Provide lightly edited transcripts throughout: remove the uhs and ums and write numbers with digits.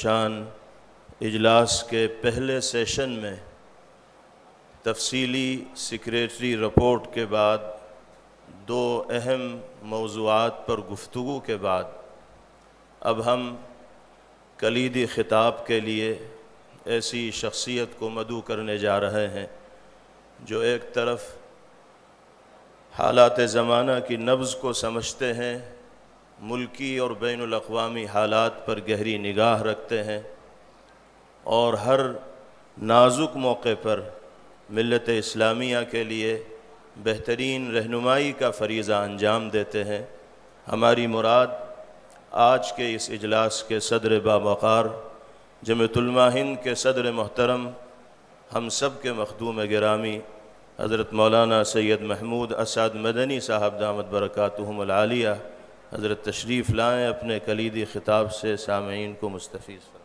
شان اجلاس کے پہلے سیشن میں تفصیلی سیکریٹری رپورٹ کے بعد دو اہم موضوعات پر گفتگو کے بعد اب ہم کلیدی خطاب کے لیے ایسی شخصیت کو مدعو کرنے جا رہے ہیں جو ایک طرف حالات زمانہ کی نبض کو سمجھتے ہیں، ملکی اور بین الاقوامی حالات پر گہری نگاہ رکھتے ہیں اور ہر نازک موقع پر ملت اسلامیہ کے لیے بہترین رہنمائی کا فریضہ انجام دیتے ہیں۔ ہماری مراد آج کے اس اجلاس کے صدر باوقار جمعیت علماء ہند کے صدر محترم، ہم سب کے مخدوم گرامی حضرت مولانا سید محمود اسعد مدنی صاحب دامت برکاتہم العالیہ حضرت تشریف لائیں، اپنے کلیدی خطاب سے سامعین کو مستفیض فرمائیں۔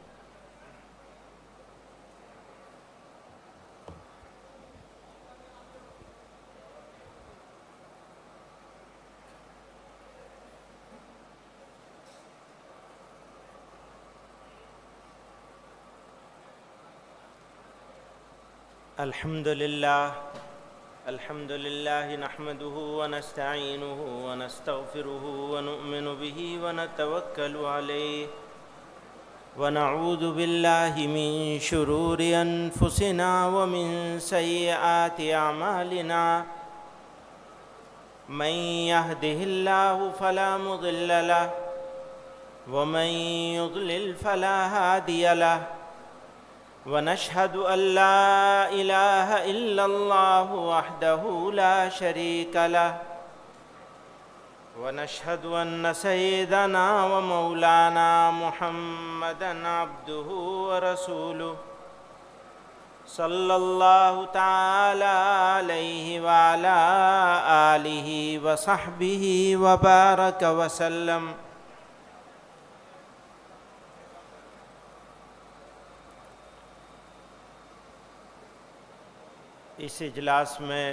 الحمد لله نحمده ونستعينه ونستغفره ونؤمن به ونتوكل عليه ونعوذ بالله من شرور أنفسنا ومن سيئات أعمالنا من يهده الله فلا مضل له ومن يضلل فلا هادي له ونشهد أن لا إله إلا الله وحده لا شريك له ونشهد أن سيدنا ومولانا محمدًا عبده ورسوله صلى الله تعالى عليه وعلى آله وصحبه وبارك وسلم۔ اس اجلاس میں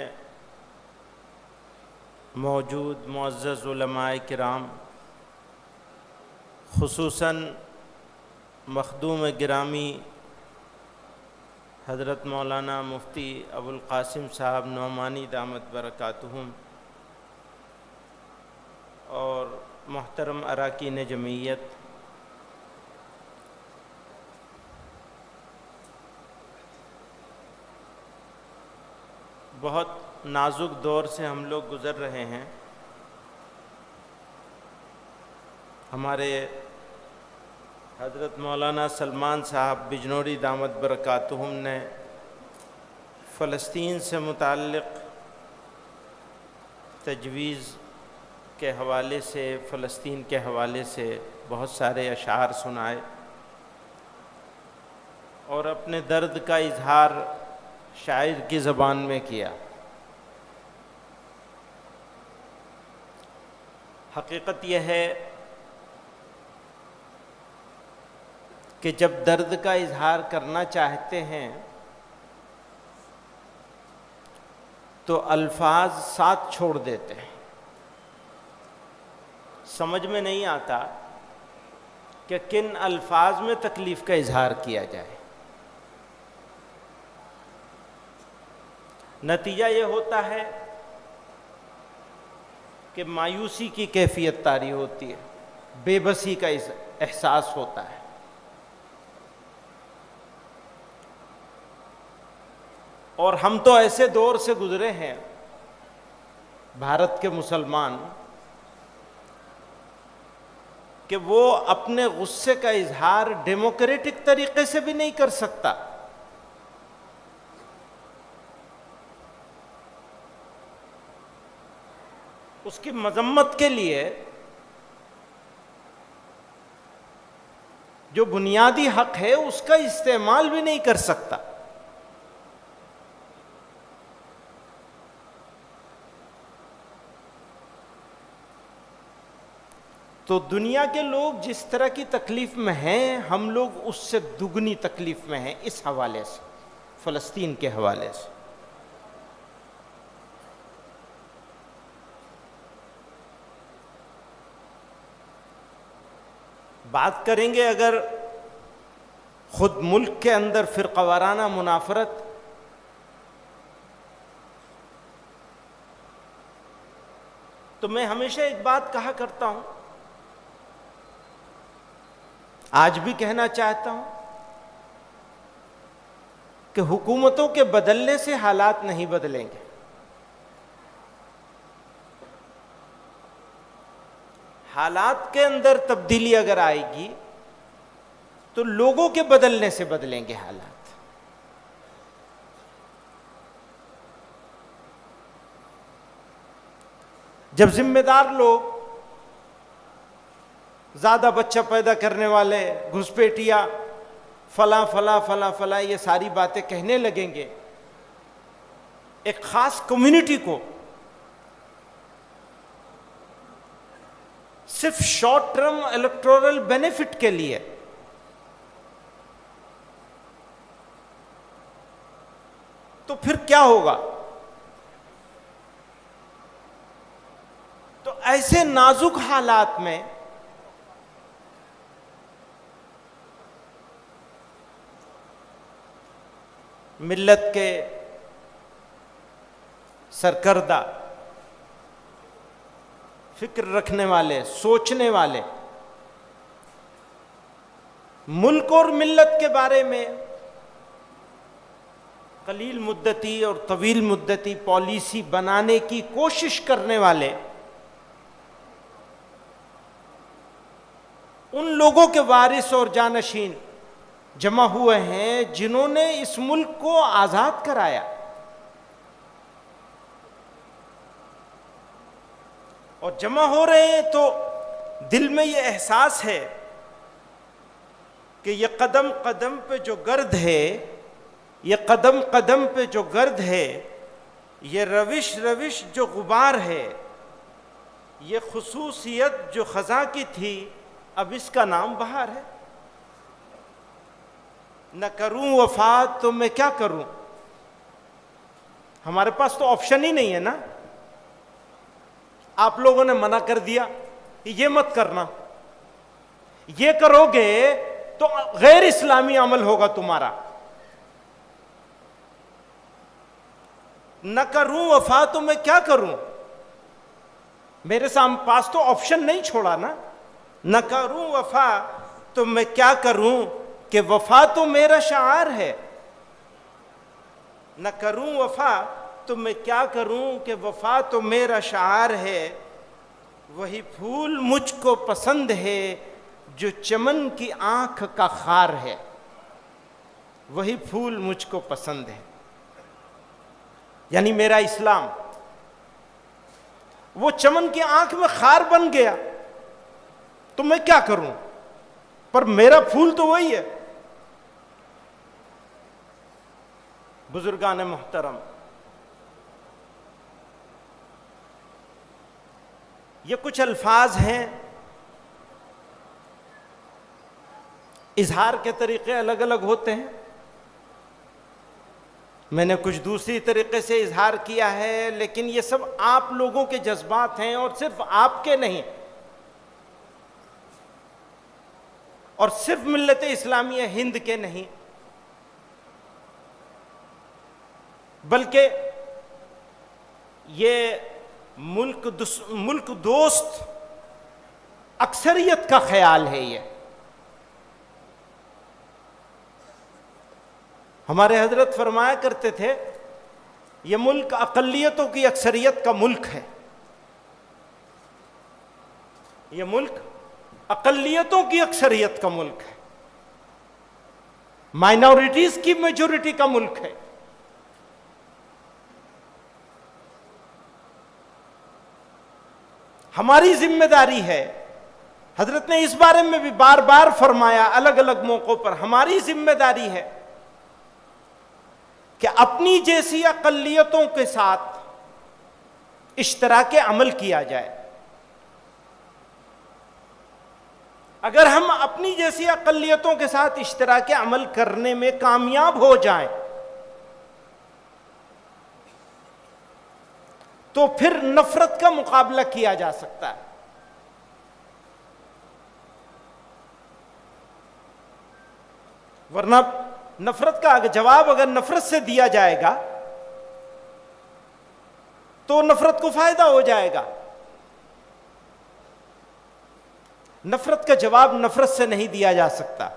موجود معزز علماء کرام، خصوصاً مخدوم گرامی حضرت مولانا مفتی ابوالقاسم صاحب نعمانی دامت برکاتہم، اور محترم اراکین جمعیت، بہت نازک دور سے ہم لوگ گزر رہے ہیں۔ ہمارے حضرت مولانا سلمان صاحب بجنوری دامت برکاتہم نے فلسطین سے متعلق تجویز کے حوالے سے، فلسطین کے حوالے سے بہت سارے اشعار سنائے اور اپنے درد کا اظہار شاعر کی زبان میں کیا۔ حقیقت یہ ہے کہ جب درد کا اظہار کرنا چاہتے ہیں تو الفاظ ساتھ چھوڑ دیتے ہیں، سمجھ میں نہیں آتا کہ کن الفاظ میں تکلیف کا اظہار کیا جائے۔ نتیجہ یہ ہوتا ہے کہ مایوسی کی کیفیت طاری ہوتی ہے، بے بسی کا احساس ہوتا ہے۔ اور ہم تو ایسے دور سے گزرے ہیں بھارت کے مسلمان کہ وہ اپنے غصے کا اظہار ڈیموکریٹک طریقے سے بھی نہیں کر سکتا۔ اس کی مذمت کے لیے جو بنیادی حق ہے اس کا استعمال بھی نہیں کر سکتا۔ تو دنیا کے لوگ جس طرح کی تکلیف میں ہیں، ہم لوگ اس سے دگنی تکلیف میں ہیں اس حوالے سے، فلسطین کے حوالے سے۔ بات کریں گے اگر خود ملک کے اندر فرقہ وارانہ منافرت، تو میں ہمیشہ ایک بات کہا کرتا ہوں، آج بھی کہنا چاہتا ہوں کہ حکومتوں کے بدلنے سے حالات نہیں بدلیں گے، حالات کے اندر تبدیلی اگر آئے گی تو لوگوں کے بدلنے سے بدلیں گے حالات۔ جب ذمہ دار لوگ، زیادہ بچہ پیدا کرنے والے، گھسپیٹیا، فلاں فلاں فلاں فلاں، یہ ساری باتیں کہنے لگیں گے ایک خاص کمیونٹی کو صرف شارٹ ٹرم الیکٹورل بینیفٹ کے لیے، تو پھر کیا ہوگا؟ تو ایسے نازک حالات میں ملت کے سرکردہ، فکر رکھنے والے، سوچنے والے، ملک اور ملت کے بارے میں قلیل مدتی اور طویل مدتی پالیسی بنانے کی کوشش کرنے والے، ان لوگوں کے وارث اور جانشین جمع ہوئے ہیں جنہوں نے اس ملک کو آزاد کرایا، اور جمع ہو رہے ہیں تو دل میں یہ احساس ہے کہ یہ قدم قدم پہ جو گرد ہے، یہ قدم قدم پہ جو گرد ہے، یہ روش روش جو غبار ہے، یہ خصوصیت جو خزاں کی تھی، اب اس کا نام بہار ہے۔ نہ کروں وفا تو میں کیا کروں؟ ہمارے پاس تو آپشن ہی نہیں ہے نا۔ آپ لوگوں نے منع کر دیا یہ مت کرنا، یہ کرو گے تو غیر اسلامی عمل ہوگا تمہارا۔ نہ کروں وفا تو میں کیا کروں؟ میرے پاس تو آپشن نہیں چھوڑا نا۔ نہ کروں وفا تو میں کیا کروں کہ وفا تو میرا شعار ہے۔ نہ کروں وفا تو میں کیا کروں کہ وفا تو میرا شعار ہے۔ وہی پھول مجھ کو پسند ہے جو چمن کی آنکھ کا خار ہے۔ وہی پھول مجھ کو پسند ہے، یعنی میرا اسلام وہ چمن کی آنکھ میں خار بن گیا تو میں کیا کروں، پر میرا پھول تو وہی ہے۔ بزرگان محترم، یہ کچھ الفاظ ہیں، اظہار کے طریقے الگ الگ ہوتے ہیں۔ میں نے کچھ دوسری طریقے سے اظہار کیا ہے، لیکن یہ سب آپ لوگوں کے جذبات ہیں، اور صرف آپ کے نہیں، اور صرف ملت اسلامیہ ہند کے نہیں، بلکہ یہ ملک دوست اکثریت کا خیال ہے۔ یہ ہمارے حضرت فرمایا کرتے تھے یہ ملک اقلیتوں کی اکثریت کا ملک ہے، یہ ملک اقلیتوں کی اکثریت کا ملک ہے، مائنورٹیز کی میجورٹی کا ملک ہے۔ ہماری ذمہ داری ہے، حضرت نے اس بارے میں بھی بار بار فرمایا الگ الگ موقعوں پر، ہماری ذمہ داری ہے کہ اپنی جیسی اقلیتوں کے ساتھ اشتراک عمل کیا جائے۔ اگر ہم اپنی جیسی اقلیتوں کے ساتھ اشتراک عمل کرنے میں کامیاب ہو جائیں تو پھر نفرت کا مقابلہ کیا جا سکتا ہے۔ ورنہ نفرت کا جواب اگر نفرت سے دیا جائے گا تو نفرت کو فائدہ ہو جائے گا. نفرت کا جواب نفرت سے نہیں دیا جا سکتا.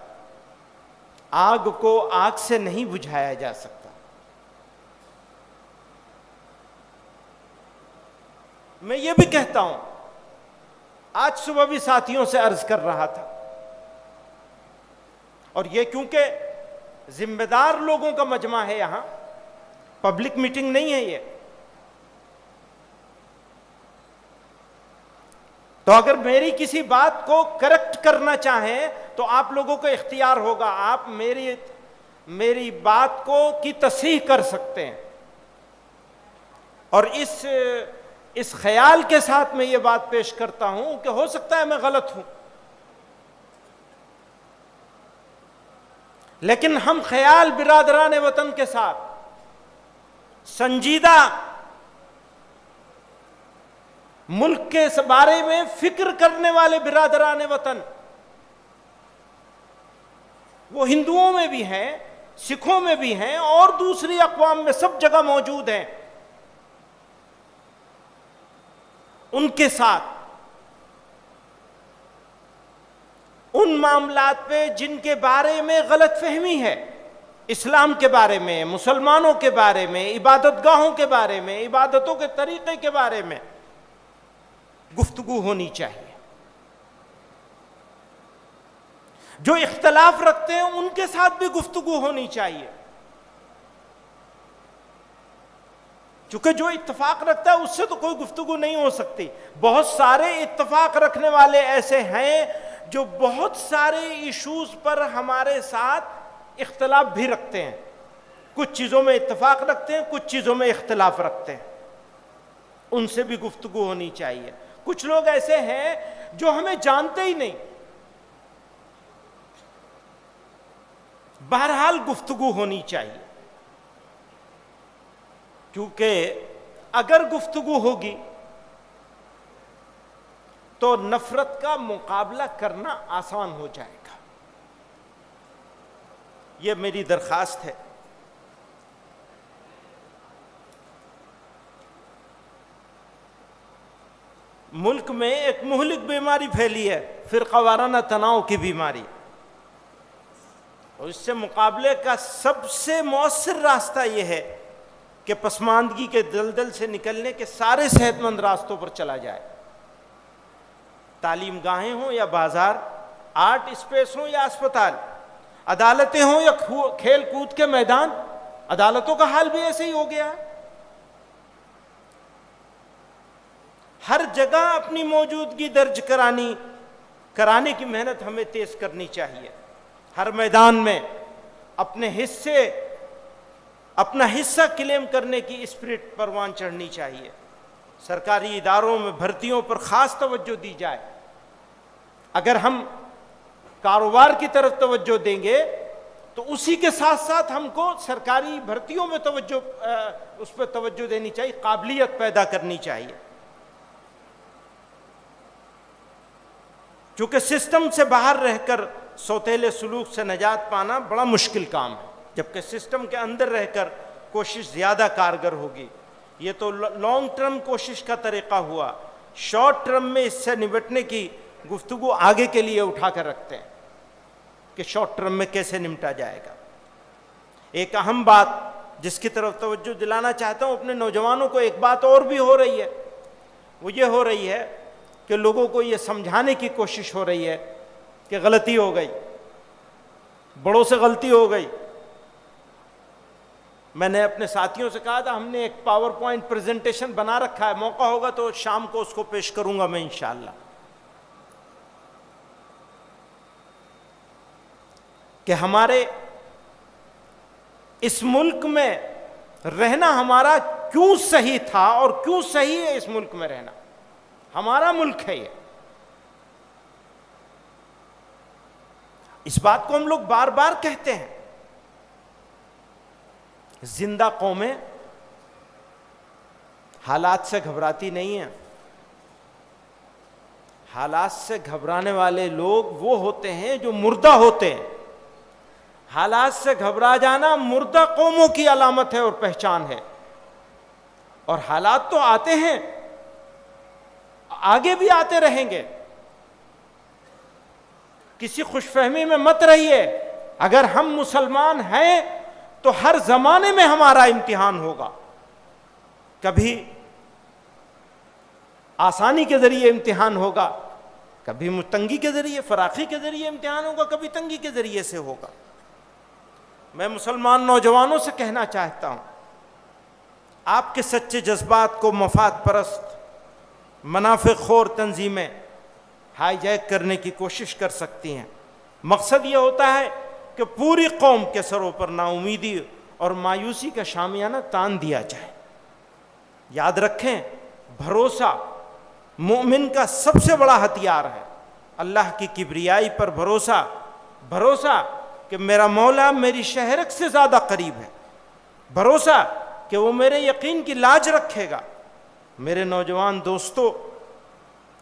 آگ کو آگ سے نہیں بجھایا جا سکتا. میں یہ بھی کہتا ہوں، آج صبح بھی ساتھیوں سے عرض کر رہا تھا، اور یہ کیونکہ ذمہ دار لوگوں کا مجمع ہے، یہاں پبلک میٹنگ نہیں ہے یہ، تو اگر میری کسی بات کو کریکٹ کرنا چاہیں تو آپ لوگوں کو اختیار ہوگا، آپ میری بات کو کی تصحیح کر سکتے ہیں. اور اس خیال کے ساتھ میں یہ بات پیش کرتا ہوں کہ ہو سکتا ہے میں غلط ہوں، لیکن ہم خیال برادران وطن کے ساتھ سنجیدہ ملک کے بارے میں فکر کرنے والے برادران وطن، وہ ہندوؤں میں بھی ہیں، سکھوں میں بھی ہیں، اور دوسری اقوام میں سب جگہ موجود ہیں. ان کے ساتھ ان معاملات پہ جن کے بارے میں غلط فہمی ہے، اسلام کے بارے میں، مسلمانوں کے بارے میں، عبادت گاہوں کے بارے میں، عبادتوں کے طریقے کے بارے میں گفتگو ہونی چاہیے. جو اختلاف رکھتے ہیں ان کے ساتھ بھی گفتگو ہونی چاہیے، چونکہ جو اتفاق رکھتا ہے اس سے تو کوئی گفتگو نہیں ہو سکتی. بہت سارے اتفاق رکھنے والے ایسے ہیں جو بہت سارے ایشوز پر ہمارے ساتھ اختلاف بھی رکھتے ہیں. کچھ چیزوں میں اتفاق رکھتے ہیں، کچھ چیزوں میں اختلاف رکھتے ہیں، ان سے بھی گفتگو ہونی چاہیے. کچھ لوگ ایسے ہیں جو ہمیں جانتے ہی نہیں، بہرحال گفتگو ہونی چاہیے، کیونکہ اگر گفتگو ہوگی تو نفرت کا مقابلہ کرنا آسان ہو جائے گا. یہ میری درخواست ہے. ملک میں ایک مہلک بیماری پھیلی ہے، فرقہ وارانہ تناؤ کی بیماری، اور اس سے مقابلے کا سب سے مؤثر راستہ یہ ہے کہ پسماندگی کے دلدل سے نکلنے کے سارے صحت مند راستوں پر چلا جائے. تعلیم گاہیں ہوں یا بازار، آرٹ اسپیس ہوں یا اسپتال، عدالتیں ہوں یا کھیل کود کے میدان. عدالتوں کا حال بھی ایسے ہی ہو گیا ہے. ہر جگہ اپنی موجودگی درج کرانے کی محنت ہمیں تیز کرنی چاہیے. ہر میدان میں اپنا حصہ کلیم کرنے کی اسپرٹ پروان چڑھنی چاہیے. سرکاری اداروں میں بھرتیوں پر خاص توجہ دی جائے. اگر ہم کاروبار کی طرف توجہ دیں گے تو اسی کے ساتھ ساتھ ہم کو سرکاری بھرتیوں میں اس پہ توجہ دینی چاہیے، قابلیت پیدا کرنی چاہیے. چونکہ سسٹم سے باہر رہ کر سوتیلے سلوک سے نجات پانا بڑا مشکل کام ہے، جبکہ سسٹم کے اندر رہ کر کوشش زیادہ کارگر ہوگی. یہ تو لانگ ٹرم کوشش کا طریقہ ہوا. شارٹ ٹرم میں اس سے نمٹنے کی گفتگو آگے کے لیے اٹھا کر رکھتے ہیں کہ شارٹ ٹرم میں کیسے نمٹا جائے گا. ایک اہم بات جس کی طرف توجہ دلانا چاہتا ہوں اپنے نوجوانوں کو، ایک بات اور بھی ہو رہی ہے، وہ یہ ہو رہی ہے کہ لوگوں کو یہ سمجھانے کی کوشش ہو رہی ہے کہ غلطی ہو گئی، بڑوں سے غلطی ہو گئی. میں نے اپنے ساتھیوں سے کہا تھا ہم نے ایک پاور پوائنٹ پریزنٹیشن بنا رکھا ہے، موقع ہوگا تو شام کو اس کو پیش کروں گا میں انشاءاللہ، کہ ہمارے اس ملک میں رہنا ہمارا کیوں صحیح تھا اور کیوں صحیح ہے. اس ملک میں رہنا ہمارا ملک ہے. یہ اس بات کو ہم لوگ بار بار کہتے ہیں. زندہ قومیں حالات سے گھبراتی نہیں ہیں. حالات سے گھبرانے والے لوگ وہ ہوتے ہیں جو مردہ ہوتے ہیں. حالات سے گھبرا جانا مردہ قوموں کی علامت ہے اور پہچان ہے. اور حالات تو آتے ہیں، آگے بھی آتے رہیں گے. کسی خوش فہمی میں مت رہیے. اگر ہم مسلمان ہیں تو ہر زمانے میں ہمارا امتحان ہوگا. کبھی آسانی کے ذریعے امتحان ہوگا، کبھی تنگی کے ذریعے، فراخی کے ذریعے امتحان ہوگا، کبھی تنگی کے ذریعے سے ہوگا. میں مسلمان نوجوانوں سے کہنا چاہتا ہوں، آپ کے سچے جذبات کو مفاد پرست منافع خور تنظیمیں ہائی جیک کرنے کی کوشش کر سکتی ہیں. مقصد یہ ہوتا ہے کہ پوری قوم کے سروں پر نا امیدی اور مایوسی کا شامیانہ تان دیا جائے. یاد رکھیں، بھروسہ مومن کا سب سے بڑا ہتھیار ہے. اللہ کی کبریائی پر بھروسہ، بھروسہ کہ میرا مولا میری شہرک سے زیادہ قریب ہے، بھروسہ کہ وہ میرے یقین کی لاج رکھے گا. میرے نوجوان دوستو،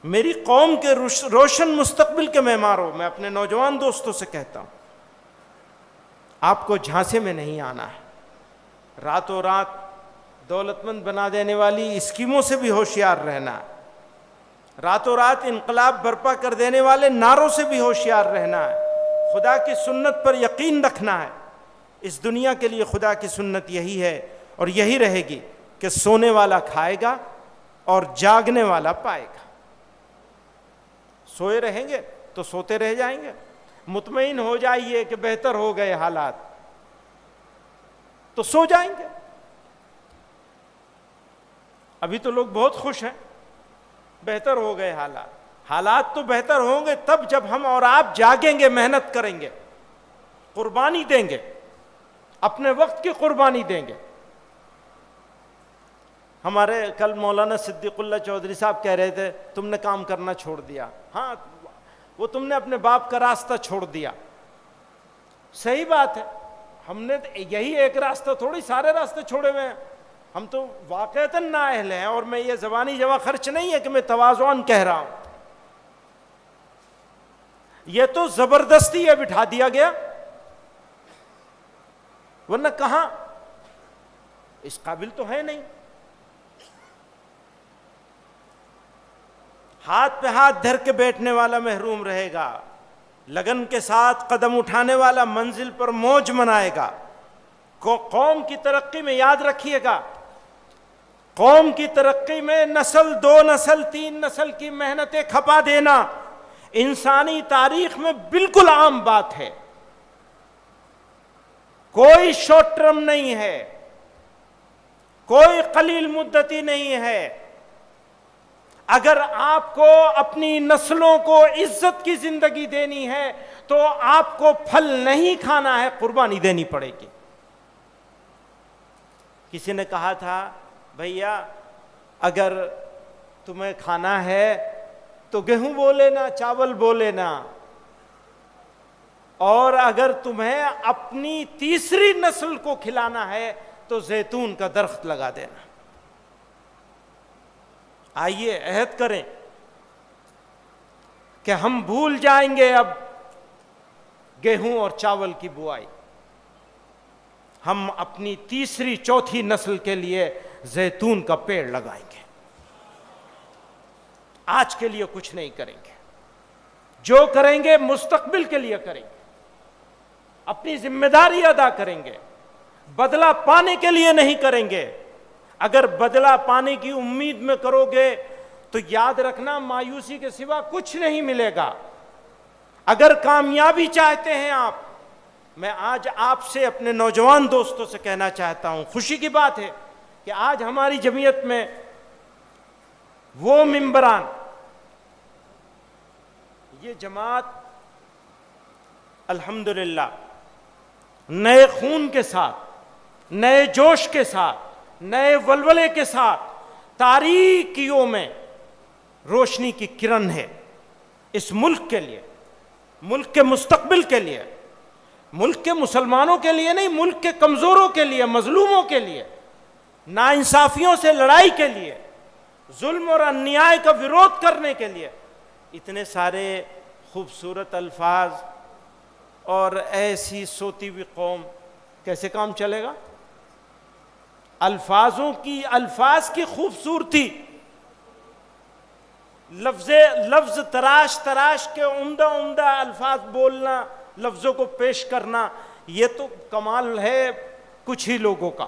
میری قوم کے روشن مستقبل کے معماروں، میں اپنے نوجوان دوستوں سے کہتا ہوں، آپ کو جھانسے میں نہیں آنا ہے. راتوں رات دولت مند بنا دینے والی اسکیموں سے بھی ہوشیار رہنا ہے. راتوں رات انقلاب برپا کر دینے والے نعروں سے بھی ہوشیار رہنا ہے. خدا کی سنت پر یقین رکھنا ہے. اس دنیا کے لیے خدا کی سنت یہی ہے اور یہی رہے گی کہ سونے والا کھائے گا اور جاگنے والا پائے گا. سوئے رہیں گے تو سوتے رہ جائیں گے. مطمئن ہو جائیے کہ بہتر ہو گئے حالات تو سو جائیں گے. ابھی تو لوگ بہت خوش ہیں، بہتر ہو گئے حالات. حالات تو بہتر ہوں گے تب جب ہم اور آپ جاگیں گے، محنت کریں گے، قربانی دیں گے، اپنے وقت کی قربانی دیں گے. ہمارے کل مولانا صدیق اللہ چودھری صاحب کہہ رہے تھے تم نے کام کرنا چھوڑ دیا. ہاں، وہ تم نے اپنے باپ کا راستہ چھوڑ دیا. صحیح بات ہے. ہم نے یہی ایک راستہ تھوڑی سارے راستے چھوڑے ہوئے ہیں. ہم تو واقعتاً نااہل ہیں، اور میں یہ زبانی جمع خرچ نہیں ہے کہ میں تواضعاً کہہ رہا ہوں. یہ تو زبردستی یہ بٹھا دیا گیا، ورنہ کہاں، اس قابل تو ہے نہیں. ہاتھ پہ ہاتھ دھر کے بیٹھنے والا محروم رہے گا، لگن کے ساتھ قدم اٹھانے والا منزل پر موج منائے گا. قوم کی ترقی میں یاد رکھیے گا، قوم کی ترقی میں نسل، 2 نسل، 3 نسل کی محنتیں کھپا دینا انسانی تاریخ میں بالکل عام بات ہے. کوئی شارٹ ٹرم نہیں ہے، کوئی قلیل مدتی نہیں ہے. اگر آپ کو اپنی نسلوں کو عزت کی زندگی دینی ہے تو آپ کو پھل نہیں کھانا ہے، قربانی دینی پڑے گی. کسی نے کہا تھا بھیا اگر تمہیں کھانا ہے تو گیہوں بو لینا، چاول بو لینا، اور اگر تمہیں اپنی تیسری نسل کو کھلانا ہے تو زیتون کا درخت لگا دینا. آئیے عہد کریں کہ ہم بھول جائیں گے اب گیہوں اور چاول کی بوائی. ہم اپنی تیسری چوتھی نسل کے لیے زیتون کا پیڑ لگائیں گے. آج کے لیے کچھ نہیں کریں گے، جو کریں گے مستقبل کے لیے کریں گے، اپنی ذمہ داری ادا کریں گے. بدلہ پانے کے لیے نہیں کریں گے. اگر بدلہ پانے کی امید میں کرو گے تو یاد رکھنا مایوسی کے سوا کچھ نہیں ملے گا. اگر کامیابی چاہتے ہیں آپ، میں آج آپ سے اپنے نوجوان دوستوں سے کہنا چاہتا ہوں، خوشی کی بات ہے کہ آج ہماری جمعیت میں وہ ممبران، یہ جماعت الحمدللہ نئے خون کے ساتھ، نئے جوش کے ساتھ، نئے ولولے کے ساتھ تاریکیوں میں روشنی کی کرن ہے. اس ملک کے لیے، ملک کے مستقبل کے لیے، ملک کے مسلمانوں کے لیے نہیں، ملک کے کمزوروں کے لیے، مظلوموں کے لیے، ناانصافیوں سے لڑائی کے لیے، ظلم اور انیائے کا ویرودھ کرنے کے لیے. اتنے سارے خوبصورت الفاظ اور ایسی سوتی ہوئی قوم، کیسے کام چلے گا؟ الفاظ کی خوبصورتی، لفظ تراش تراش کے عمدہ الفاظ بولنا، لفظوں کو پیش کرنا، یہ تو کمال ہے کچھ ہی لوگوں کا.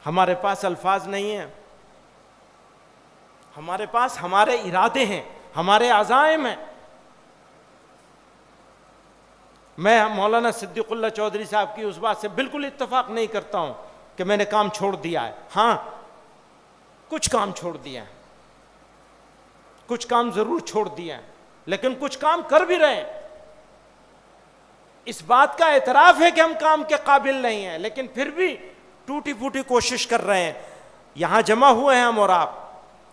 ہمارے پاس الفاظ نہیں ہیں، ہمارے پاس ہمارے ارادے ہیں، ہمارے عزائم ہیں. میں مولانا صدیق اللہ چودھری صاحب کی اس بات سے بالکل اتفاق نہیں کرتا ہوں کہ میں نے کام چھوڑ دیا ہے. ہاں، کچھ کام چھوڑ دیا ہے، کچھ کام ضرور چھوڑ دیا ہے، لیکن کچھ کام کر بھی رہے ہیں. اس بات کا اعتراف ہے کہ ہم کام کے قابل نہیں ہیں، لیکن پھر بھی ٹوٹی پھوٹی کوشش کر رہے ہیں. یہاں جمع ہوئے ہیں ہم اور آپ،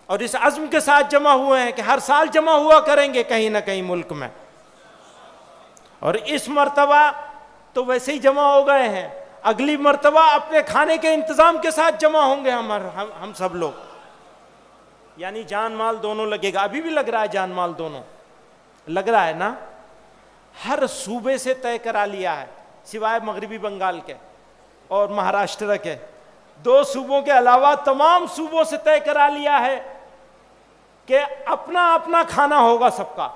اور اس عزم کے ساتھ جمع ہوئے ہیں کہ ہر سال جمع ہوا کریں گے کہیں نہ کہیں ملک میں. اور اس مرتبہ تو ویسے ہی جمع ہو گئے ہیں، اگلی مرتبہ اپنے کھانے کے انتظام کے ساتھ جمع ہوں گے ہم سب لوگ. یعنی جان مال دونوں لگے گا. ابھی بھی لگ رہا ہے جان مال دونوں لگ رہا ہے نا. ہر صوبے سے طے کرا لیا ہے سوائے مغربی بنگال کے اور مہاراشٹر کے. 2 صوبوں کے علاوہ تمام صوبوں سے طے کرا لیا ہے کہ اپنا اپنا کھانا ہوگا سب کا،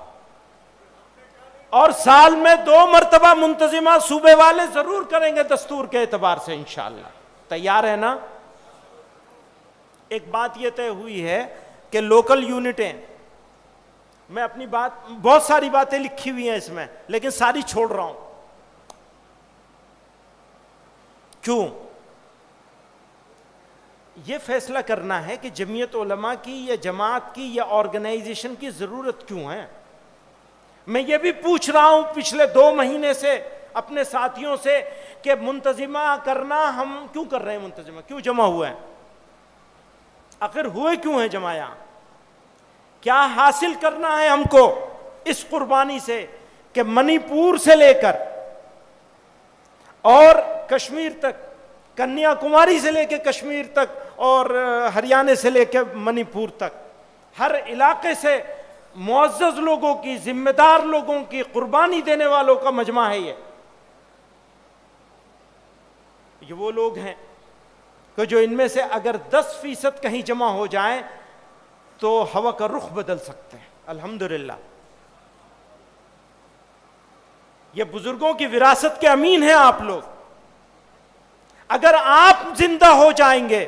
اور سال میں 2 مرتبہ منتظمہ صوبے والے ضرور کریں گے دستور کے اعتبار سے انشاءاللہ. تیار ہے نا؟ ایک بات یہ طے ہوئی ہے کہ لوکل یونٹیں، میں اپنی بہت ساری باتیں لکھی ہوئی ہیں اس میں، لیکن ساری چھوڑ رہا ہوں. کیوں؟ یہ فیصلہ کرنا ہے کہ جمعیت علماء کی یا جماعت کی یا آرگنائزیشن کی ضرورت کیوں ہے. میں یہ بھی پوچھ رہا ہوں پچھلے 2 مہینے سے اپنے ساتھیوں سے کہ منتظمہ کرنا ہم کیوں کر رہے ہیں، منتظمہ کیوں جمع ہوئے ہیں، آخر ہوئے کیوں ہیں جمع یہاں، کیا حاصل کرنا ہے ہم کو اس قربانی سے کہ منی پور سے لے کر اور کشمیر تک، کنیا کماری سے لے کے کشمیر تک اور ہریانہ سے لے کے منی پور تک، ہر علاقے سے معزز لوگوں کی، ذمہ دار لوگوں کی، قربانی دینے والوں کا مجمع ہے. یہ وہ لوگ ہیں کہ جو ان میں سے اگر 10% کہیں جمع ہو جائیں تو ہوا کا رخ بدل سکتے ہیں. الحمدللہ یہ بزرگوں کی وراثت کے امین ہیں آپ لوگ. اگر آپ زندہ ہو جائیں گے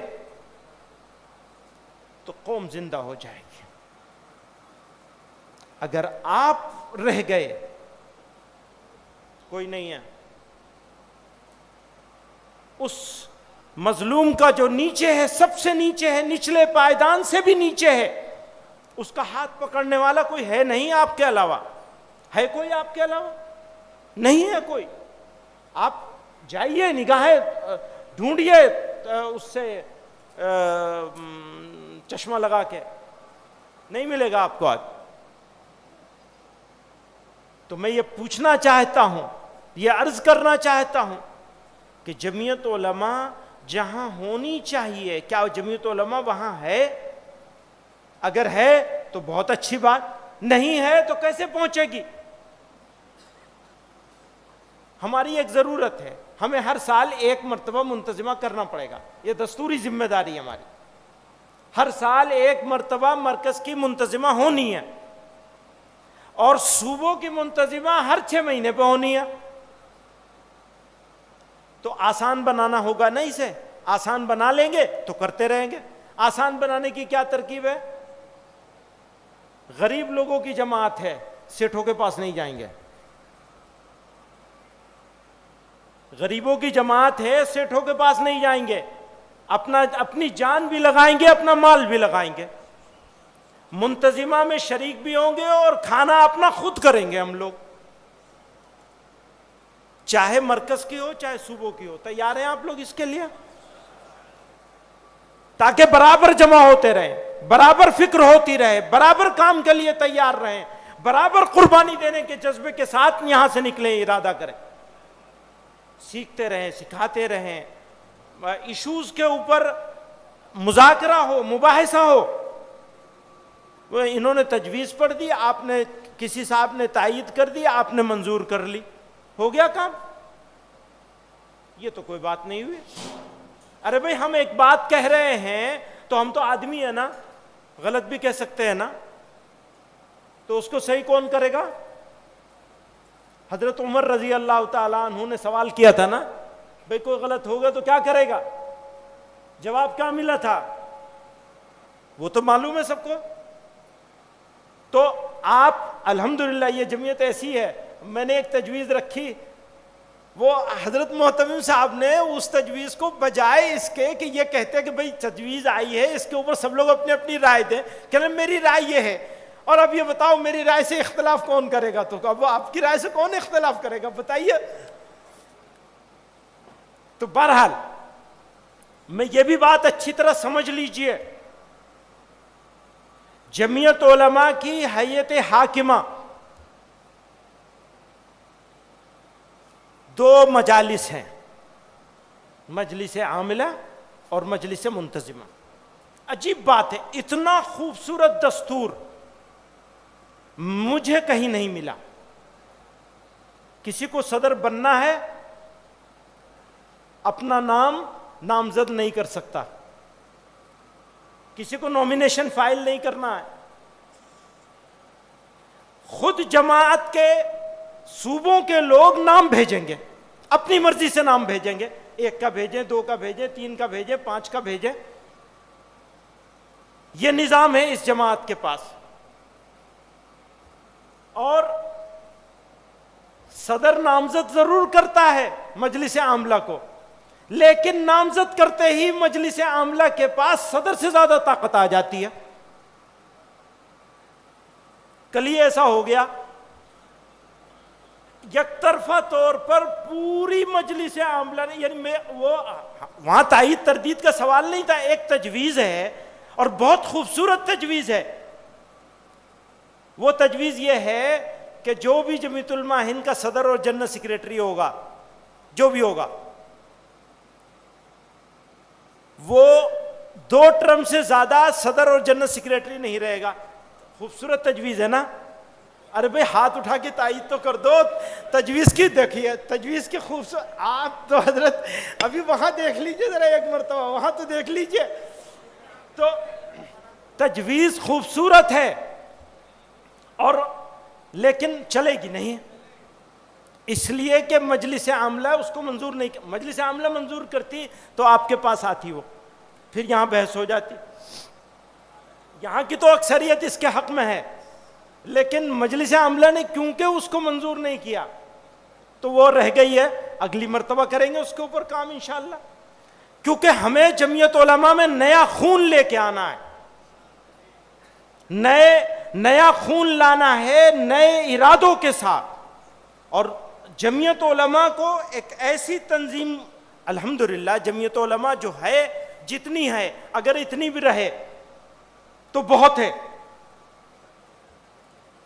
تو قوم زندہ ہو جائے گی. اگر آپ رہ گئے کوئی نہیں ہے. اس مظلوم کا جو نیچے ہے، سب سے نیچے ہے، نچلے پائیدان سے بھی نیچے ہے، اس کا ہاتھ پکڑنے والا کوئی ہے نہیں آپ کے علاوہ. ہے کوئی آپ کے علاوہ؟ نہیں ہے کوئی. آپ جائیے، نگاہیں ڈھونڈیے اس سے چشمہ لگا کے، نہیں ملے گا آپ کو آج. تو میں یہ پوچھنا چاہتا ہوں، یہ عرض کرنا چاہتا ہوں کہ جمعیت علماء جہاں ہونی چاہیے، کیا جمعیت علماء وہاں ہے؟ اگر ہے تو بہت اچھی بات، نہیں ہے تو کیسے پہنچے گی؟ ہماری ایک ضرورت ہے، ہمیں ہر سال 1 مرتبہ منتظمہ کرنا پڑے گا. یہ دستوری ذمہ داری ہے ہماری. ہر سال 1 مرتبہ مرکز کی منتظمہ ہونی ہے، اور صوبوں کی منتظمہ ہر 6 مہینے پہ ہونی ہے. تو آسان بنانا ہوگا نا. اسے آسان بنا لیں گے تو کرتے رہیں گے. آسان بنانے کی کیا ترکیب ہے؟ غریب لوگوں کی جماعت ہے، سیٹھوں کے پاس نہیں جائیں گے. غریبوں کی جماعت ہے، سیٹھوں کے پاس نہیں جائیں گے. اپنی جان بھی لگائیں گے، اپنا مال بھی لگائیں گے. منتظمہ میں شریک بھی ہوں گے اور کھانا اپنا خود کریں گے ہم لوگ، چاہے مرکز کی ہو چاہے صوبوں کی ہو. تیار ہیں آپ لوگ اس کے لیے؟ تاکہ برابر جمع ہوتے رہیں، برابر فکر ہوتی رہے، برابر کام کے لیے تیار رہیں، برابر قربانی دینے کے جذبے کے ساتھ یہاں سے نکلیں، ارادہ کریں، سیکھتے رہیں، سکھاتے رہیں. ایشوز کے اوپر مذاکرہ ہو، مباحثہ ہو. انہوں نے تجویز پڑھ دی، آپ نے کسی صاحب نے تائید کر دیا، آپ نے منظور کر لی، ہو گیا کام. یہ تو کوئی بات نہیں ہوئی. ارے بھائی ہم ایک بات کہہ رہے ہیں تو ہم تو آدمی ہیں نا، غلط بھی کہہ سکتے ہیں نا، تو اس کو صحیح کون کرے گا؟ حضرت عمر رضی اللہ تعالیٰ عنہ نے سوال کیا تھا نا، بھائی کوئی غلط ہوگا تو کیا کرے گا؟ جواب کیا ملا تھا وہ تو معلوم ہے سب کو. تو آپ الحمدللہ یہ جمعیت ایسی ہے، میں نے ایک تجویز رکھی، وہ حضرت محتمم صاحب نے اس تجویز کو بجائے اس کے کہ یہ کہتے کہ بھئی تجویز آئی ہے اس کے اوپر سب لوگ اپنی اپنی رائے دیں، کہ میری رائے یہ ہے، اور اب یہ بتاؤ میری رائے سے اختلاف کون کرے گا؟ تو اب آپ کی رائے سے کون اختلاف کرے گا بتائیے. تو بہرحال میں یہ بھی بات اچھی طرح سمجھ لیجئے، جمعیت علماء کی ہیئت حاکمہ دو مجالس ہیں، مجلس عاملہ اور مجلس منتظمہ. عجیب بات ہے، اتنا خوبصورت دستور مجھے کہیں نہیں ملا. کسی کو صدر بننا ہے اپنا نام نامزد نہیں کر سکتا، کسی کو نومینیشن فائل نہیں کرنا ہے، خود جماعت کے صوبوں کے لوگ نام بھیجیں گے، اپنی مرضی سے نام بھیجیں گے، 1 کا بھیجیں، 2 کا بھیجیں، 3 کا بھیجیں، 5 کا بھیجیں. یہ نظام ہے اس جماعت کے پاس. اور صدر نامزد ضرور کرتا ہے مجلس عاملہ کو، لیکن نامزد کرتے ہی مجلس عاملہ کے پاس صدر سے زیادہ طاقت آ جاتی ہے. کل ہی ایسا ہو گیا، یک طرفہ طور پر پوری مجلس عاملہ نے، یعنی وہ وہاں تائید تردید کا سوال نہیں تھا، ایک تجویز ہے اور بہت خوبصورت تجویز ہے. وہ تجویز یہ ہے کہ جو بھی جمعیت علماء ہند کا صدر اور جنرل سیکریٹری ہوگا، جو بھی ہوگا، وہ 2 ٹرم سے زیادہ صدر اور جنرل سیکریٹری نہیں رہے گا. خوبصورت تجویز ہے نا؟ ارے بھائی ہاتھ اٹھا کے تائید تو کر دو. تجویز کی دیکھیے، تجویز کی خوبصورت. آپ تو حضرت ابھی وہاں دیکھ لیجئے ذرا ایک مرتبہ، وہاں تو دیکھ لیجئے. تو تجویز خوبصورت ہے اور لیکن چلے گی نہیں، اس لیے کہ مجلس عاملہ اس کو منظور نہیں. مجلس عاملہ منظور کرتی تو آپ کے پاس آتی وہ، پھر یہاں بحث ہو جاتی. یہاں کی تو اکثریت اس کے حق میں ہے، لیکن مجلس عاملہ نے کیونکہ اس کو منظور نہیں کیا تو وہ رہ گئی ہے. اگلی مرتبہ کریں گے اس کے اوپر کام انشاءاللہ، کیونکہ ہمیں جمعیت علماء میں نیا خون لے کے آنا ہے، نیا خون لانا ہے نئے ارادوں کے ساتھ. اور جمعیت علماء کو ایک ایسی تنظیم، الحمدللہ جمعیت علماء جو ہے جتنی ہے، اگر اتنی بھی رہے تو بہت ہے،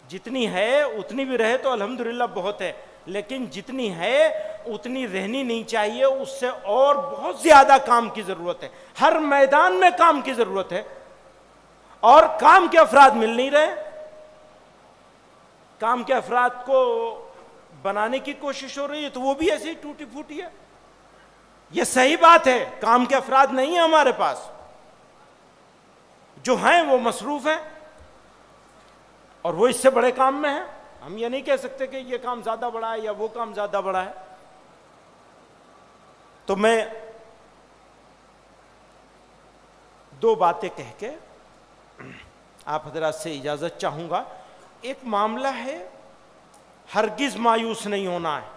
جتنی ہے اتنی بھی رہے تو الحمدللہ بہت ہے، لیکن جتنی ہے اتنی رہنی نہیں چاہیے، اس سے اور بہت زیادہ کام کی ضرورت ہے. ہر میدان میں کام کی ضرورت ہے، اور کام کے افراد مل نہیں رہے. کام کے افراد کو بنانے کی کوشش ہو رہی ہے تو وہ بھی ایسی ٹوٹی پھوٹی ہے. یہ صحیح بات ہے، کام کے افراد نہیں ہیں ہمارے پاس، جو ہیں وہ مصروف ہیں اور وہ اس سے بڑے کام میں ہیں. ہم یہ نہیں کہہ سکتے کہ یہ کام زیادہ بڑا ہے یا وہ کام زیادہ بڑا ہے. تو میں 2 باتیں کہہ کے آپ حضرات سے اجازت چاہوں گا. ایک معاملہ ہے، ہرگز مایوس نہیں ہونا ہے،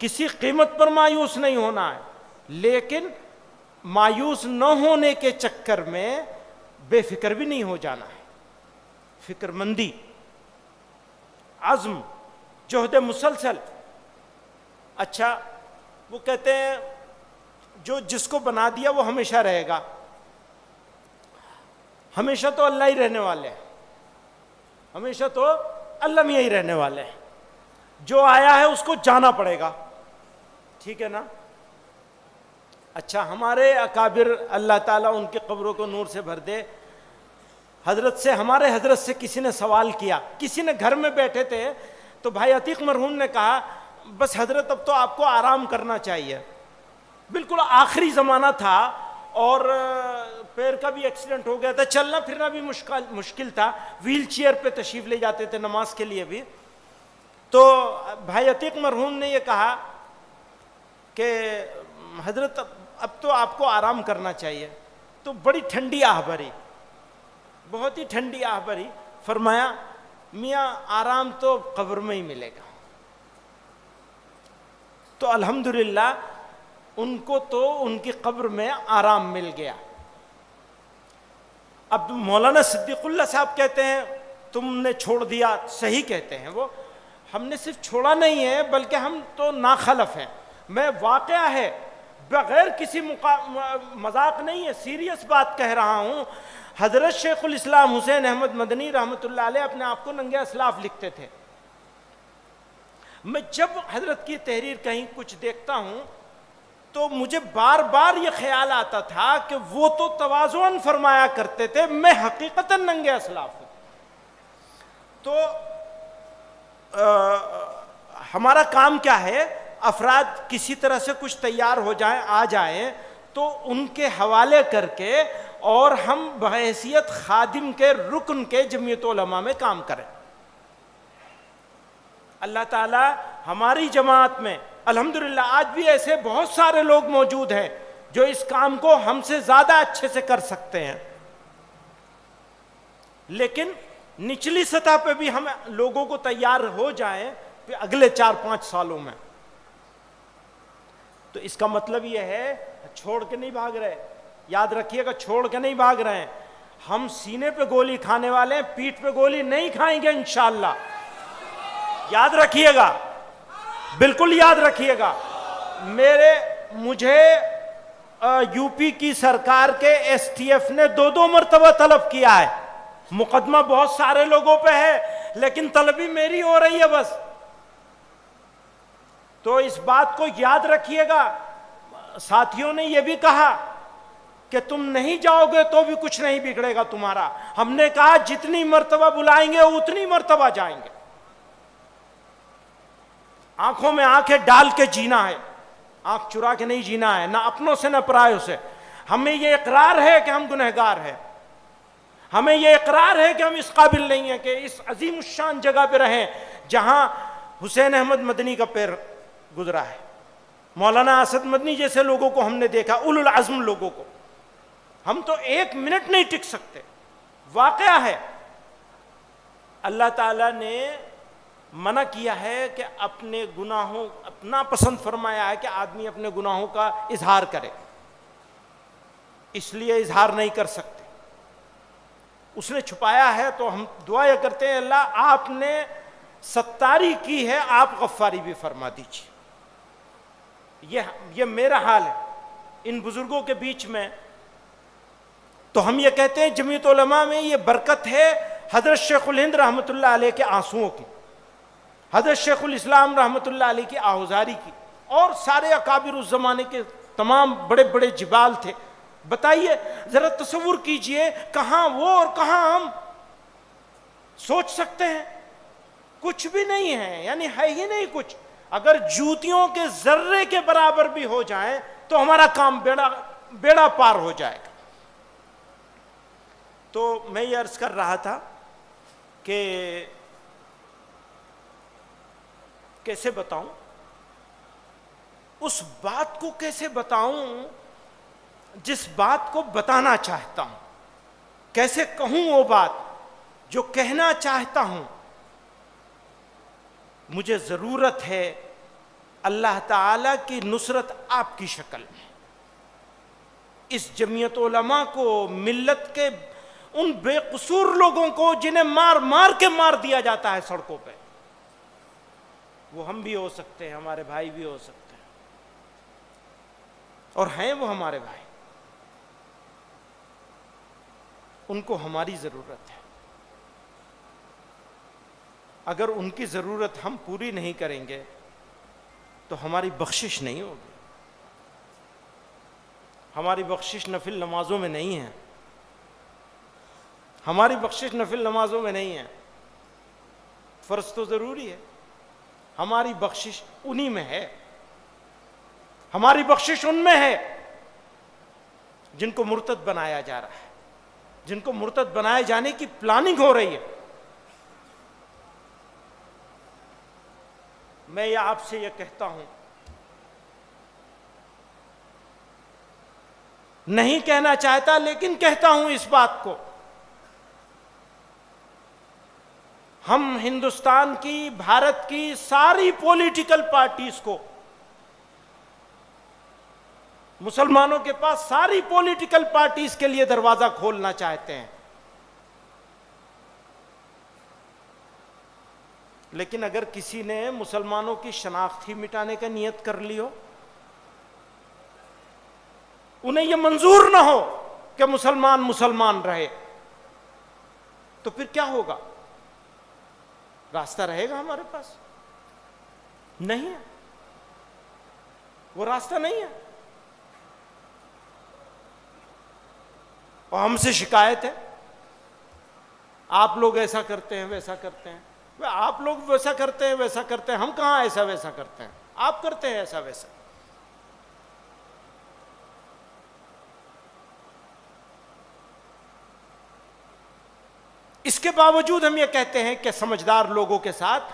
کسی قیمت پر مایوس نہیں ہونا ہے، لیکن مایوس نہ ہونے کے چکر میں بے فکر بھی نہیں ہو جانا ہے. فکر مندی، عزم، جہد مسلسل. اچھا وہ کہتے ہیں جو جس کو بنا دیا وہ ہمیشہ رہے گا. ہمیشہ تو اللہ ہی رہنے والے ہیں، ہمیشہ تو اللہ میں ہی رہنے والے ہیں. جو آیا ہے اس کو جانا پڑے گا، ٹھیک ہے نا؟ اچھا ہمارے اکابر اللہ تعالیٰ ان کی قبروں کو نور سے بھر دے، حضرت سے، ہمارے حضرت سے کسی نے سوال کیا، کسی نے گھر میں بیٹھے تھے تو بھائی عتیق مرحوم نے کہا بس حضرت اب تو آپ کو آرام کرنا چاہیے، بالکل آخری زمانہ تھا اور پیر کا بھی ایکسیڈنٹ ہو گیا تھا، چلنا پھرنا بھی مشکل تھا، ویل چیئر پہ تشریف لے جاتے تھے نماز کے لیے بھی. تو بھائی عتیق مرحوم نے یہ کہا کہ حضرت اب تو آپ کو آرام کرنا چاہیے. تو بڑی ٹھنڈی آہ بھری، بہت ہی ٹھنڈی آہ بھری، فرمایا میاں آرام تو قبر میں ہی ملے گا. تو الحمدللہ ان کو تو ان کی قبر میں آرام مل گیا. اب مولانا صدیق اللہ صاحب کہتے ہیں تم نے چھوڑ دیا، صحیح کہتے ہیں وہ، ہم نے صرف چھوڑا نہیں ہے بلکہ ہم تو ناخلف ہیں. میں واقعہ ہے، بغیر کسی مذاق نہیں ہے، سیریس بات کہہ رہا ہوں. حضرت شیخ الاسلام حسین احمد مدنی رحمۃ اللہ علیہ اپنے آپ کو ننگے اسلاف لکھتے تھے. میں جب حضرت کی تحریر کہیں کچھ دیکھتا ہوں تو مجھے بار بار یہ خیال آتا تھا کہ وہ تو تواضعاً فرمایا کرتے تھے، میں حقیقتاً ننگے اسلاف ہوں. تو ہمارا کام کیا ہے، افراد کسی طرح سے کچھ تیار ہو جائیں، آ جائیں تو ان کے حوالے کر کے اور ہم بحیثیت خادم کے رکن کے جمعیت علماء میں کام کریں. اللہ تعالی ہماری جماعت میں الحمدللہ آج بھی ایسے بہت سارے لوگ موجود ہیں جو اس کام کو ہم سے زیادہ اچھے سے کر سکتے ہیں، لیکن نچلی سطح پہ بھی ہم لوگوں کو تیار ہو جائیں اگلے 4-5 سالوں میں. تو اس کا مطلب یہ ہے چھوڑ کے نہیں بھاگ رہے، یاد رکھیے گا، چھوڑ کے نہیں بھاگ رہے ہیں. ہم سینے پہ گولی کھانے والے ہیں، پیٹھ پہ گولی نہیں کھائیں گے انشاءاللہ. یاد رکھیے گا، بالکل یاد رکھیے گا. مجھے یو پی کی سرکار کے ایس ٹی ایف نے 2 مرتبہ طلب کیا ہے. مقدمہ بہت سارے لوگوں پہ ہے لیکن طلبی میری ہو رہی ہے بس. تو اس بات کو یاد رکھیے گا. ساتھیوں نے یہ بھی کہا کہ تم نہیں جاؤ گے تو بھی کچھ نہیں بگڑے گا تمہارا. ہم نے کہا جتنی مرتبہ بلائیں گے اتنی مرتبہ جائیں گے. آنکھوں میں آنکھیں ڈال کے جینا ہے، آنکھ چرا کے نہیں جینا ہے، نہ اپنوں سے نہ پرایوں سے. ہمیں یہ اقرار ہے کہ ہم گنہگار ہیں، ہمیں یہ اقرار ہے کہ ہم اس قابل نہیں ہیں کہ اس عظیم الشان جگہ پہ رہیں جہاں حسین احمد مدنی کا پیر گزرا ہے. مولانا اسد مدنی جیسے لوگوں کو ہم نے دیکھا، اولو العزم لوگوں کو. ہم تو 1 منٹ نہیں ٹک سکتے. واقعہ ہے اللہ تعالیٰ نے منع کیا ہے کہ اپنے گناہوں، اپنا پسند فرمایا ہے کہ آدمی اپنے گناہوں کا اظہار کرے، اس لیے اظہار نہیں کر سکتے. اس نے چھپایا ہے تو ہم دعا یہ کرتے ہیں اللہ آپ نے ستاری کی ہے، آپ غفاری بھی فرما دیجیے. یہ میرا حال ہے ان بزرگوں کے بیچ میں. تو ہم یہ کہتے ہیں جمعیت علماء میں یہ برکت ہے حضرت شیخ الہند رحمۃ اللہ علیہ کے آنسوؤں کی، حضرت شیخ الاسلام رحمۃ اللہ علیہ کی آہوزاری کی، اور سارے اکابر اس زمانے کے تمام بڑے بڑے جبال تھے. بتائیے ذرا تصور کیجئے، کہاں وہ اور کہاں ہم. سوچ سکتے ہیں کچھ بھی نہیں ہے، یعنی ہے ہی نہیں کچھ. اگر جوتیوں کے ذرے کے برابر بھی ہو جائیں تو ہمارا کام بیڑا پار ہو جائے گا. تو میں یہ عرض کر رہا تھا کہ کیسے بتاؤں اس بات کو، کیسے بتاؤں جس بات کو بتانا چاہتا ہوں، کیسے کہوں وہ بات جو کہنا چاہتا ہوں. مجھے ضرورت ہے اللہ تعالی کی نصرت آپ کی شکل میں. اس جمعیت علماء کو، ملت کے ان بے قصور لوگوں کو جنہیں مار مار کے مار دیا جاتا ہے سڑکوں پہ، وہ ہم بھی ہو سکتے ہیں، ہمارے بھائی بھی ہو سکتے ہیں، اور ہیں وہ ہمارے بھائی. ان کو ہماری ضرورت ہے. اگر ان کی ضرورت ہم پوری نہیں کریں گے تو ہماری بخشش نہیں ہوگی. ہماری بخشش نفل نمازوں میں نہیں ہے، ہماری بخشش نفل نمازوں میں نہیں ہے، فرض تو ضروری ہے، ہماری بخشش انہی میں ہے، ہماری بخشش ان میں ہے جن کو مرتد بنایا جا رہا ہے، جن کو مرتد بنائے جانے کی پلاننگ ہو رہی ہے۔ میں یہ آپ سے یہ کہتا ہوں، نہیں کہنا چاہتا لیکن کہتا ہوں اس بات کو، ہم ہندوستان کی، بھارت کی ساری پولیٹیکل پارٹیز کو، مسلمانوں کے پاس ساری پولیٹیکل پارٹیز کے لیے دروازہ کھولنا چاہتے ہیں، لیکن اگر کسی نے مسلمانوں کی شناخت ہی مٹانے کا نیت کر لی ہو، انہیں یہ منظور نہ ہو کہ مسلمان رہے، تو پھر کیا ہوگا؟ راستہ رہے گا ہمارے پاس؟ نہیں ہے، وہ راستہ نہیں ہے۔ اور ہم سے شکایت ہے، آپ لوگ ایسا کرتے ہیں ویسا کرتے ہیں۔ آپ لوگ ویسا کرتے ہیں ویسا کرتے ہیں، ہم کہاں ایسا ویسا کرتے ہیں، آپ کرتے ہیں ایسا ویسا۔ اس کے باوجود ہم یہ کہتے ہیں کہ سمجھدار لوگوں کے ساتھ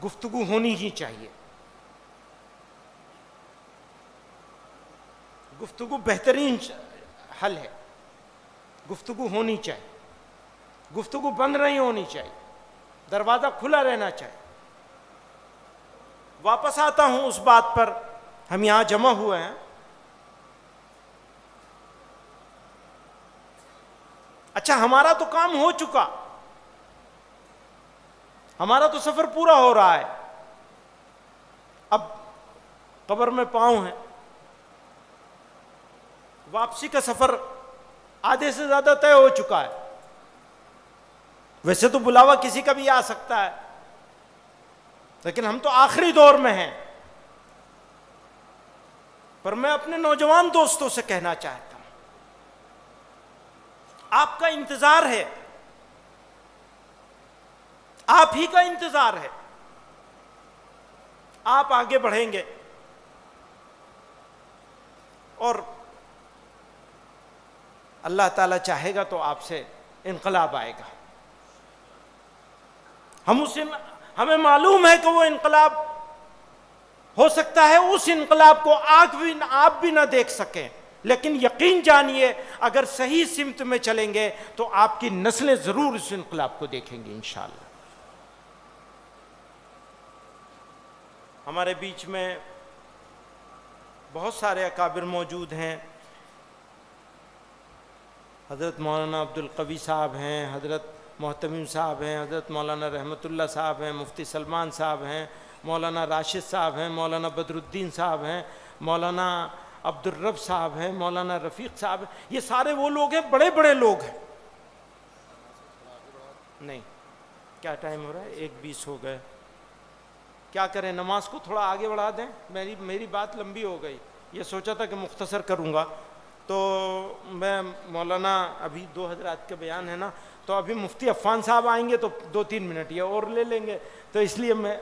گفتگو ہونی ہی چاہیے، گفتگو بہترین حل ہے، گفتگو ہونی چاہیے، گفتگو بند نہیں ہونی چاہیے، دروازہ کھلا رہنا چاہیے۔ واپس آتا ہوں اس بات پر، ہم یہاں جمع ہوئے ہیں، اچھا ہمارا تو کام ہو چکا، ہمارا تو سفر پورا ہو رہا ہے، اب قبر میں پاؤں ہیں، واپسی کا سفر آدھے سے زیادہ طے ہو چکا ہے۔ ویسے تو بلاوا کسی کا بھی آ سکتا ہے، لیکن ہم تو آخری دور میں ہیں۔ پر میں اپنے نوجوان دوستوں سے کہنا چاہتا ہوں، آپ کا انتظار ہے، آپ ہی کا انتظار ہے، آپ آگے بڑھیں گے اور اللہ تعالیٰ چاہے گا تو آپ سے انقلاب آئے گا۔ ہمیں معلوم ہے کہ وہ انقلاب ہو سکتا ہے اس انقلاب کو آپ بھی نہ دیکھ سکیں، لیکن یقین جانیے اگر صحیح سمت میں چلیں گے تو آپ کی نسلیں ضرور اس انقلاب کو دیکھیں گی انشاءاللہ۔ ہمارے بیچ میں بہت سارے اکابر موجود ہیں، حضرت مولانا عبدالقوی صاحب ہیں، حضرت محتمم صاحب ہیں، حضرت مولانا رحمت اللہ صاحب ہیں، مفتی سلمان صاحب ہیں، مولانا راشد صاحب ہیں، مولانا بدر الدین صاحب ہیں، مولانا عبدالرب صاحب ہیں، مولانا رفیق صاحب ہیں۔ یہ سارے وہ لوگ ہیں، بڑے بڑے لوگ ہیں۔ نہیں، کیا ٹائم ہو رہا ہے؟ 1:20 ہو گئے۔ کیا کریں، نماز کو تھوڑا آگے بڑھا دیں؟ میری بات لمبی ہو گئی، یہ سوچا تھا کہ مختصر کروں گا، تو میں مولانا ابھی 2 حضرات کا بیان ہے نا، تو ابھی مفتی عفان صاحب آئیں گے تو 2-3 منٹ یہ اور لے لیں گے، تو اس لیے میں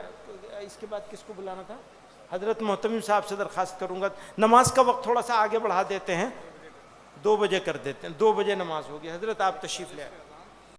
اس کے بعد کس کو بلانا تھا؟ حضرت محتمم صاحب سے درخواست کروں گا نماز کا وقت تھوڑا سا آگے بڑھا دیتے ہیں، 2 بجے کر دیتے ہیں، 2 بجے نماز ہوگی۔ حضرت آپ تشریف لے آئے۔